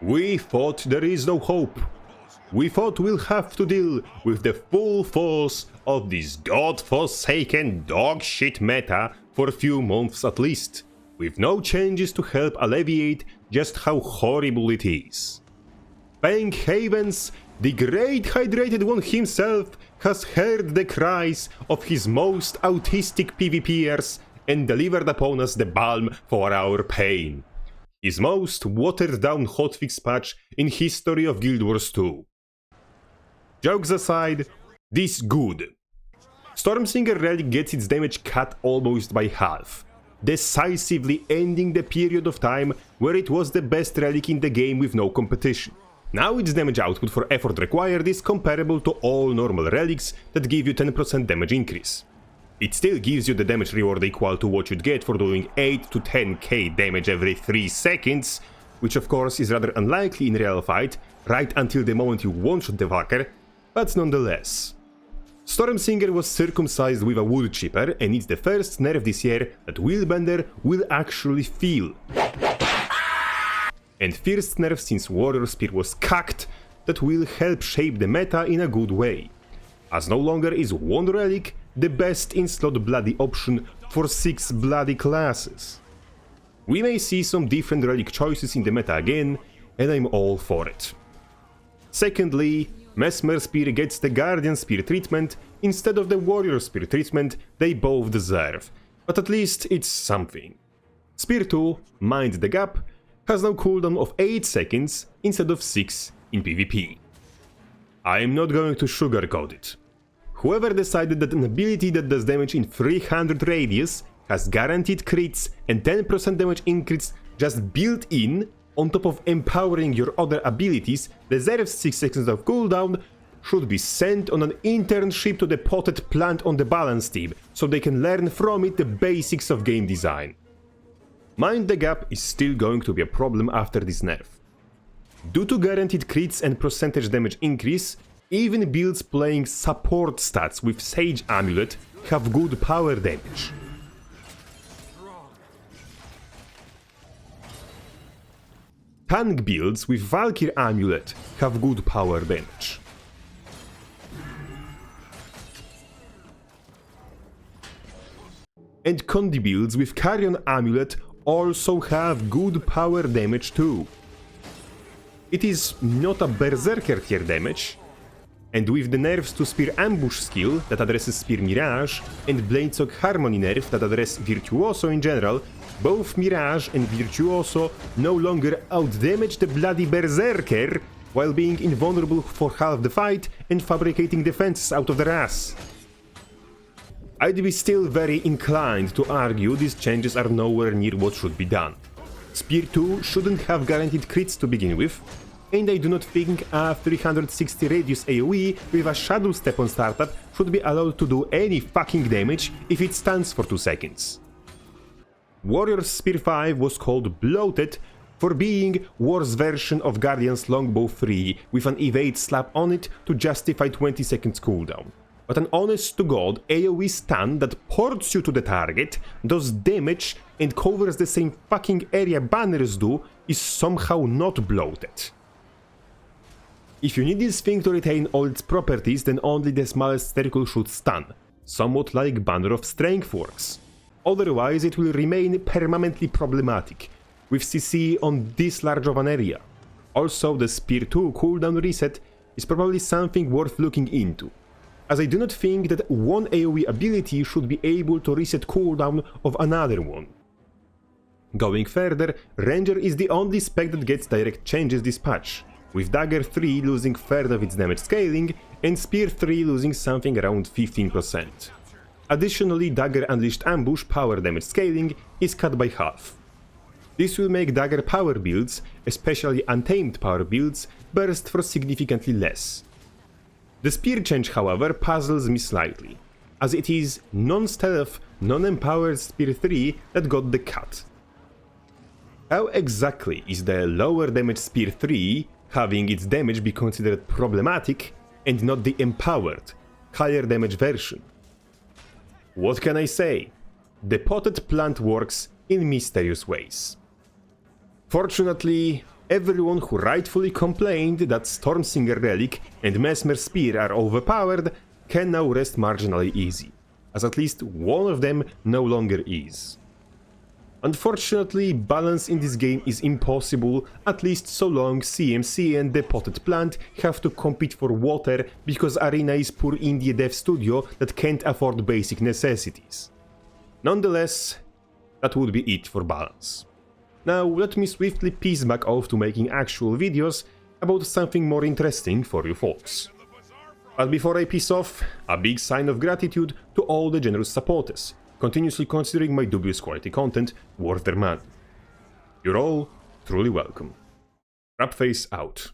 We thought there is no hope. We thought we'll have to deal with the full force of this godforsaken dogshit meta for a few months at least, with no changes to help alleviate just how horrible it is. Thank heavens, the great hydrated one himself has heard the cries of his most autistic PvPers and delivered upon us the balm for our pain. His most watered down hotfix patch in history of Guild Wars 2. Jokes aside, this good. Stormsinger Relic gets its damage cut almost by half, decisively ending the period of time where it was the best relic in the game with no competition. Now its damage output for effort required is comparable to all normal relics that give you 10% damage increase. It still gives you the damage reward equal to what you'd get for doing 8 to 10k damage every 3 seconds, which of course is rather unlikely in real fight, right until the moment you one-shot the fucker, but nonetheless. Stormsinger was circumcised with a wood chipper, and it's the first nerf this year that Willbender will actually feel. And first nerf since Warrior Spear was cacked that will help shape the meta in a good way, as no longer is one relic the best in-slot bloody option for 6 bloody classes. We may see some different relic choices in the meta again, and I'm all for it. Secondly, Mesmer Spear gets the Guardian Spear treatment instead of the Warrior Spear treatment they both deserve, but at least it's something. Spear 2, Mind the Gap, has now cooldown of 8 seconds instead of 6 in PvP. I'm not going to sugarcoat it. Whoever decided that an ability that does damage in 300 radius has guaranteed crits and 10% damage increase just built in, on top of empowering your other abilities, deserves 6 seconds of cooldown, should be sent on an internship to the potted plant on the balance team, so they can learn from it the basics of game design. Mind the Gap is still going to be a problem after this nerf. Due to guaranteed crits and percentage damage increase, even builds playing support stats with Sage Amulet have good power damage. Tank builds with Valkyr Amulet have good power damage. And Condi builds with Carrion Amulet also have good power damage too. It is not a Berserker tier damage, and with the nerfs to Spear Ambush skill that addresses Spear Mirage and Bladeslock Harmony nerf that address Virtuoso in general, both Mirage and Virtuoso no longer outdamage the bloody Berserker while being invulnerable for half the fight and fabricating defenses out of their ass. I'd be still very inclined to argue these changes are nowhere near what should be done. Spear 2 shouldn't have guaranteed crits to begin with, and I do not think a 360 radius AoE with a Shadow Step on startup should be allowed to do any fucking damage if it stands for 2 seconds. Warrior Spear 5 was called Bloated for being War's version of Guardian's Longbow 3 with an evade slap on it to justify 20 seconds cooldown. But an honest-to-god AoE stun that ports you to the target, does damage and covers the same fucking area banners do is somehow not bloated. If you need this thing to retain all its properties, then only the smallest circle should stun, somewhat like Banner of Strength works. Otherwise it will remain permanently problematic, with CC on this large of an area. Also, the Spear 2 cooldown reset is probably something worth looking into, as I do not think that one AoE ability should be able to reset cooldown of another one. Going further, Ranger is the only spec that gets direct changes this patch, with Dagger 3 losing third of its damage scaling and Spear 3 losing something around 15%. Additionally, Dagger Unleashed Ambush power damage scaling is cut by half. This will make Dagger power builds, especially Untamed power builds, burst for significantly less. The Spear change, however, puzzles me slightly, as it is non-stealth, non-empowered Spear 3 that got the cut. How exactly is the lower damage Spear 3 having its damage be considered problematic and not the empowered, higher damage version? What can I say? The potted plant works in mysterious ways. Fortunately, everyone who rightfully complained that Stormsinger Relic and Mesmer Spear are overpowered can now rest marginally easy, as at least one of them no longer is. Unfortunately, balance in this game is impossible, at least so long CMC and the Potted Plant have to compete for water because Arena is poor indie dev studio that can't afford basic necessities. Nonetheless, that would be it for balance. Now let me swiftly piece back off to making actual videos about something more interesting for you folks. But before I piece off, a big sign of gratitude to all the generous supporters, continuously considering my dubious quality content worth their money. You're all truly welcome. Crabface out.